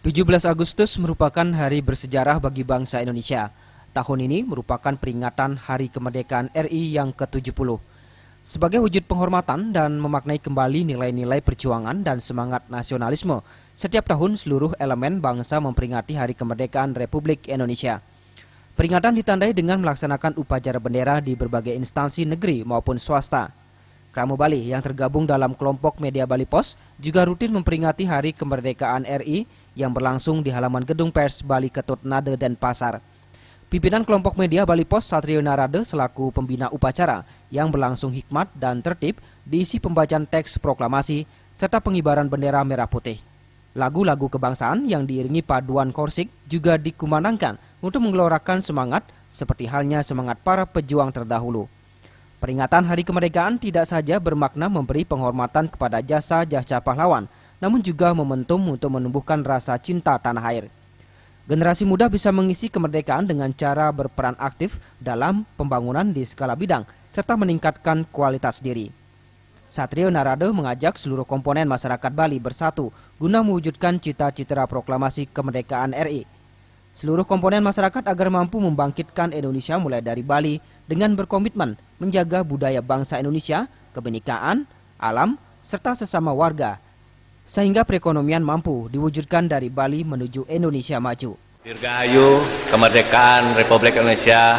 17 Agustus merupakan hari bersejarah bagi bangsa Indonesia. Tahun ini merupakan peringatan Hari Kemerdekaan RI yang ke-70. Sebagai wujud penghormatan dan memaknai kembali nilai-nilai perjuangan dan semangat nasionalisme, setiap tahun seluruh elemen bangsa memperingati Hari Kemerdekaan Republik Indonesia. Peringatan ditandai dengan melaksanakan upacara bendera di berbagai instansi negeri maupun swasta. Kramo Bali yang tergabung dalam kelompok media Bali Pos juga rutin memperingati Hari Kemerdekaan RI yang berlangsung di halaman Gedung Pers Bali Ketut Nade Denpasar. Pimpinan kelompok media Bali Pos Satrio Narade selaku pembina upacara yang berlangsung hikmat dan tertib diisi pembacaan teks proklamasi serta pengibaran bendera merah putih. Lagu-lagu kebangsaan yang diiringi paduan korsik juga dikumandangkan untuk menggelorakan semangat seperti halnya semangat para pejuang terdahulu. Peringatan Hari Kemerdekaan tidak saja bermakna memberi penghormatan kepada jasa-jasa pahlawan, namun juga momentum untuk menumbuhkan rasa cinta tanah air. Generasi muda bisa mengisi kemerdekaan dengan cara berperan aktif dalam pembangunan di skala bidang, serta meningkatkan kualitas diri. Satrio Narade mengajak seluruh komponen masyarakat Bali bersatu guna mewujudkan cita-cita proklamasi kemerdekaan RI. Seluruh komponen masyarakat agar mampu membangkitkan Indonesia mulai dari Bali dengan berkomitmen menjaga budaya bangsa Indonesia, kebenekaan, alam, serta sesama warga, sehingga perekonomian mampu diwujudkan dari Bali menuju Indonesia maju. Dirgahayu kemerdekaan Republik Indonesia.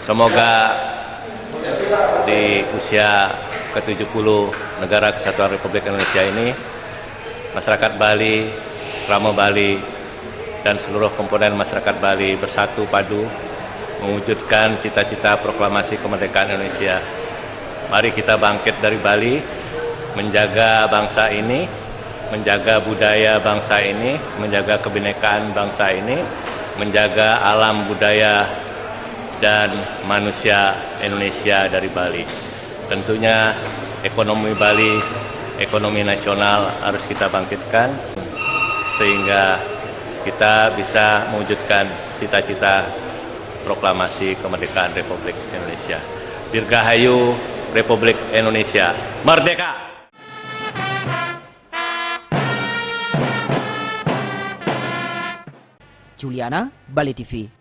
Semoga di usia ke-70 negara kesatuan Republik Indonesia ini, masyarakat Bali, Kramo Bali, dan seluruh komponen masyarakat Bali bersatu padu mewujudkan cita-cita proklamasi kemerdekaan Indonesia. Mari kita bangkit dari Bali, menjaga bangsa ini, menjaga budaya bangsa ini, menjaga kebinekaan bangsa ini, menjaga alam budaya dan manusia Indonesia dari Bali. Tentunya ekonomi Bali, ekonomi nasional harus kita bangkitkan sehingga kita bisa mewujudkan cita-cita proklamasi kemerdekaan Republik Indonesia. Dirgahayu Republik Indonesia. Merdeka! Juliana, Bali TV.